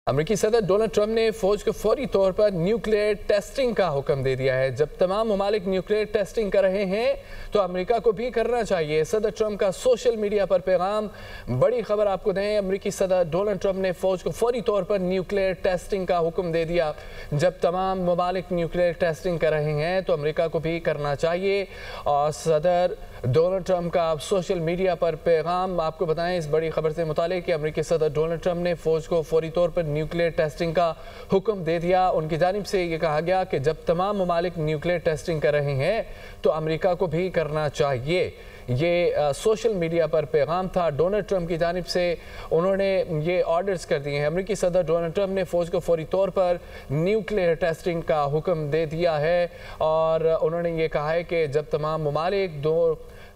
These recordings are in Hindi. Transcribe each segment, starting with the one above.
अमेरिकी सदर डोनाल्ड ट्रंप ने फौज को फौरी तौर पर न्यूक्लियर टेस्टिंग का हुक्म दे दिया है। जब तमाम ममालिक न्यूक्लियर टेस्टिंग कर रहे हैं तो अमेरिका को भी करना चाहिए। सदर ट्रंप का सोशल मीडिया पर पैगाम। बड़ी खबर आपको दें, अमेरिकी सदर डोनाल्ड ट्रंप ने फौज को फौरी तौर पर न्यूक्लियर टेस्टिंग का हुक्म दे दिया। जब तमाम ममालिक न्यूक्लियर टेस्टिंग कर रहे हैं तो अमेरिका को भी करना चाहिए। और सदर डोनाल्ड ट्रंप का सोशल मीडिया पर पैगाम आपको बताएं इस बड़ी खबर से मुतालिक कि अमेरिकी सदर डोनाल्ड ट्रंप ने फौज को फौरी तौर पर न्यूक्लियर टेस्टिंग का हुक्म दे दिया। उनकी जानिब से ये कहा गया कि जब तमाम ममालिक न्यूक्लियर टेस्टिंग कर रहे हैं तो अमेरिका को भी करना चाहिए। ये सोशल मीडिया पर पैगाम था डोनाल्ड ट्रंप की जानिब से। उन्होंने ये ऑर्डर्स कर दिए हैं। अमेरिकी सदर डोनाल्ड ट्रंप ने फ़ौज को फौरी तौर पर न्यूक्लियर टेस्टिंग का हुक्म दे दिया है और उन्होंने ये कहा है कि जब तमाम ममालिक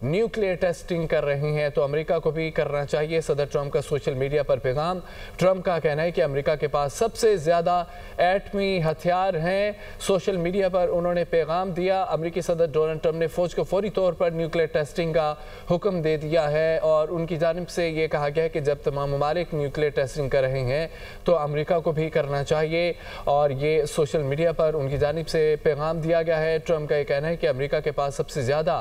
न्यूक्लियर टेस्टिंग कर रहे हैं तो अमेरिका को भी करना चाहिए। सदर ट्रंप का सोशल मीडिया पर पैगाम। ट्रंप का कहना है कि अमेरिका के पास सबसे ज़्यादा एटमी हथियार हैं। सोशल मीडिया पर उन्होंने पैगाम दिया। अमेरिकी सदर डोनाल्ड ट्रंप ने फ़ौज को फौरी तौर पर न्यूक्लियर टेस्टिंग का हुक्म दे दिया है और उनकी जानिब से ये कहा गया है कि जब तमाम ममालिक न्यूक्लियर टेस्टिंग कर रहे हैं तो अमेरिका को भी करना चाहिए और ये सोशल मीडिया पर उनकी जानिब से पैगाम दिया गया है। ट्रंप का ये कहना है कि अमेरिका के पास सबसे ज़्यादा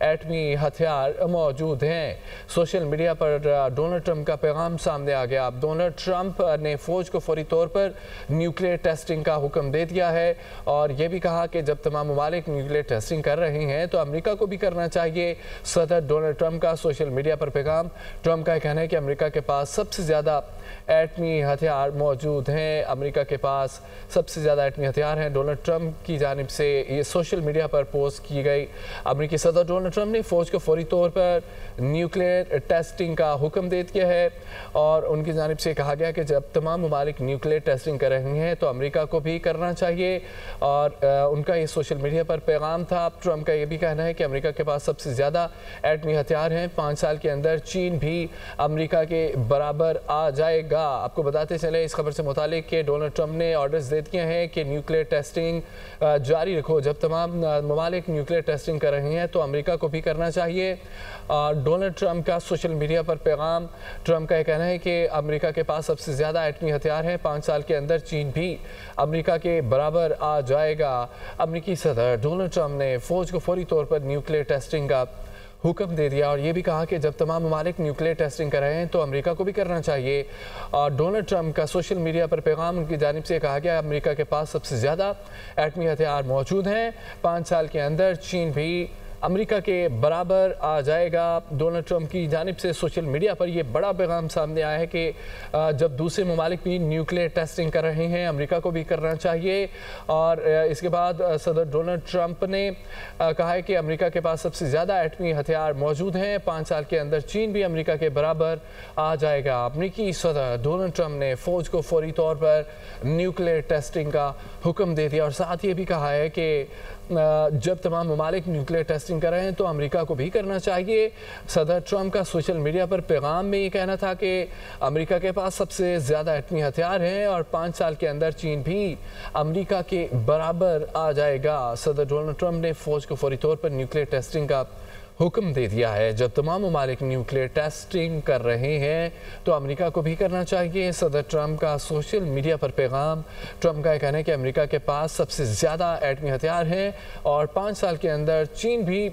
एटमी हथियार मौजूद हैं। सोशल मीडिया पर डोनाल्ड ट्रंप का पैगाम सामने आ गया। डोनाल्ड ट्रंप ने फौज को फौरी तौर पर न्यूक्लियर टेस्टिंग का हुक्म दे दिया है और यह भी कहा कि जब तमाम ममालिक न्यूक्लियर टेस्टिंग कर रहे हैं तो अमेरिका को भी करना चाहिए। सदर डोनाल्ड ट्रंप का सोशल मीडिया पर पैगाम। ट्रंप का कहना है कि अमेरिका के पास सबसे ज़्यादा एटमी हथियार मौजूद हैं। अमेरिका के पास सबसे ज़्यादा एटमी हथियार हैं। डोनाल्ड ट्रंप की जानिब से ये सोशल मीडिया पर पोस्ट की गई। अमेरिकी सदर डोनाल्ड ट्रंप ने फौज को फौरी तौर पर न्यूक्लियर टेस्टिंग का हुक्म दे दिया है और उनकी जानिब से कहा गया कि जब तमाम ममालिक न्यूक्लियर टेस्टिंग कर रहे हैं तो अमेरिका को भी करना चाहिए और उनका ये सोशल मीडिया पर पैगाम था। ट्रंप का ये भी कहना है कि अमेरिका के पास सबसे ज़्यादा एटमी हथियार हैं। 5 साल के अंदर चीन भी अमेरिका के बराबर आ जाएगा। आपको बताते चले इस खबर से मुतालिक कि डोनाल्ड ट्रंप ने ऑर्डर्स दे दिए हैं कि न्यूक्लियर टेस्टिंग जारी रखो। जब तमाम ममालिक न्यूक्लियर टेस्टिंग कर रहे हैं तो अमेरिका को भी करना चाहिए। डोनाल्ड ट्रंप का सोशल मीडिया पर पैगाम। ट्रंप का यह कहना है कि अमेरिका के पास सबसे ज़्यादा एटमी हथियार हैं। 5 साल के अंदर चीन भी अमेरिका के बराबर आ जाएगा। अमेरिकी सदर डोनाल्ड ट्रंप ने फ़ौज को फौरी तौर पर न्यूक्लियर टेस्टिंग का हुक्म दे दिया और ये भी कहा कि जब तमाम ममालिक न्यूक्लियर टेस्टिंग कर रहे हैं तो अमेरिका को भी करना चाहिए। और डोनाल्ड ट्रंप का सोशल मीडिया पर पैगाम उनकी जानिब से कहा गया अमेरिका के पास सबसे ज़्यादा एटमी हथियार मौजूद हैं। 5 साल के अंदर चीन भी अमेरिका के बराबर आ जाएगा। डोनाल्ड ट्रंप की जानिब से सोशल मीडिया पर यह बड़ा पैगाम सामने आया है कि जब दूसरे ममालिक भी न्यूक्लियर टेस्टिंग कर रहे हैं अमेरिका को भी करना चाहिए। और इसके बाद सदर डोनाल्ड ट्रंप ने कहा है कि अमेरिका के पास सबसे ज़्यादा एटमी हथियार मौजूद हैं। 5 साल के अंदर चीन भी अमेरिका के बराबर आ जाएगा। अमेरिकी सदर डोनाल्ड ट्रंप ने फ़ौज को फौरी तौर पर न्यूक्लियर टेस्टिंग का हुक्म दे दिया और साथ ये भी कहा है कि जब तमाम ममालिक न्यूक्लियर टेस्टिंग कर रहे हैं तो अमेरिका को भी करना चाहिए। सदर ट्रंप का सोशल मीडिया पर पैगाम में ये कहना था कि अमेरिका के पास सबसे ज़्यादा एटमी हथियार हैं और 5 साल के अंदर चीन भी अमेरिका के बराबर आ जाएगा। सदर डोनाल्ड ट्रंप ने फ़ौज को फौरी तौर पर न्यूक्लियर टेस्टिंग का हुक्म दे दिया है। जब तमाम ममालिक न्यूक्लियर टेस्टिंग कर रहे हैं तो अमेरिका को भी करना चाहिए। सदर ट्रंप का सोशल मीडिया पर पैगाम। ट्रंप का कहना है कि अमेरिका के पास सबसे ज़्यादा एटमी हथियार हैं और 5 साल के अंदर चीन भी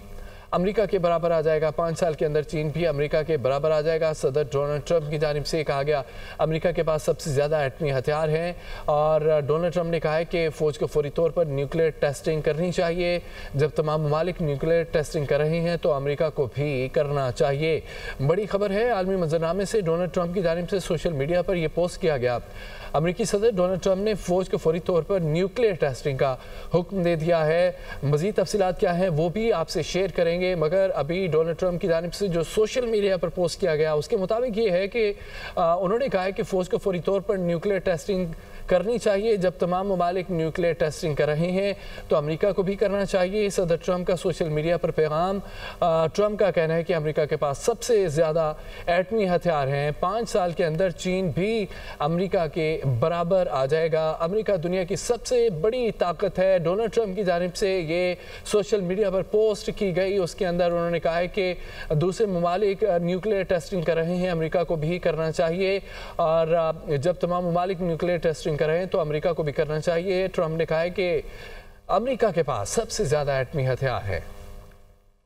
अमेरिका के बराबर आ जाएगा। 5 साल के अंदर चीन भी अमेरिका के बराबर आ जाएगा। सदर डोनाल्ड ट्रंप की जानिब से कहा गया अमेरिका के पास सबसे ज़्यादा एटमी हथियार हैं और डोनाल्ड ट्रंप ने कहा है कि फ़ौज को फौरी तौर पर न्यूक्लियर टेस्टिंग करनी चाहिए। जब तमाम ममालिक न्यूक्लियर टेस्टिंग कर रहे हैं तो अमेरिका को भी करना चाहिए। बड़ी खबर है आलमी मंजरनामे से डोनाल्ड ट्रंप की जानिब से सोशल मीडिया पर यह पोस्ट किया गया। अमेरिकी सदर डोनाल्ड ट्रंप ने फ़ौज को फौरी तौर पर न्यूक्लियर टेस्टिंग का हुक्म दे दिया है। मज़ीद तफसीलात क्या हैं वो भी आपसे शेयर करेंगे, मगर अभी डोनाल्ड ट्रंप की जानिब से जो सोशल मीडिया पर पोस्ट किया गया उसके मुताबिक ये है कि उन्होंने कहा है कि फ़ौज को फौरी तौर पर न्यूक्लियर टेस्टिंग करनी चाहिए। जब तमाम ममालिक न्यूक्लियर टेस्टिंग कर रहे हैं तो अमेरिका को भी करना चाहिए। सदर ट्रंप का सोशल मीडिया पर पैगाम। ट्रंप का कहना है कि अमेरिका के पास सबसे ज़्यादा एटमी हथियार हैं। 5 साल के अंदर चीन भी अमेरिका के बराबर आ जाएगा। अमेरिका दुनिया की सबसे बड़ी ताकत है। डोनाल्ड ट्रंप की जानिब से ये सोशल मीडिया पर पोस्ट की गई। उसके अंदर उन्होंने कहा है कि दूसरे ममालिक न्यूक्लियर टेस्टिंग कर रहे हैं, अमेरिका को भी करना चाहिए, और जब तमाम ममालिक न्यूक्लियर टेस्टिंग कर रहे हैं तो अमेरिका को भी करना चाहिए। ट्रंप ने कहा है कि अमेरिका के पास सबसे ज़्यादा एटमी हथियार है।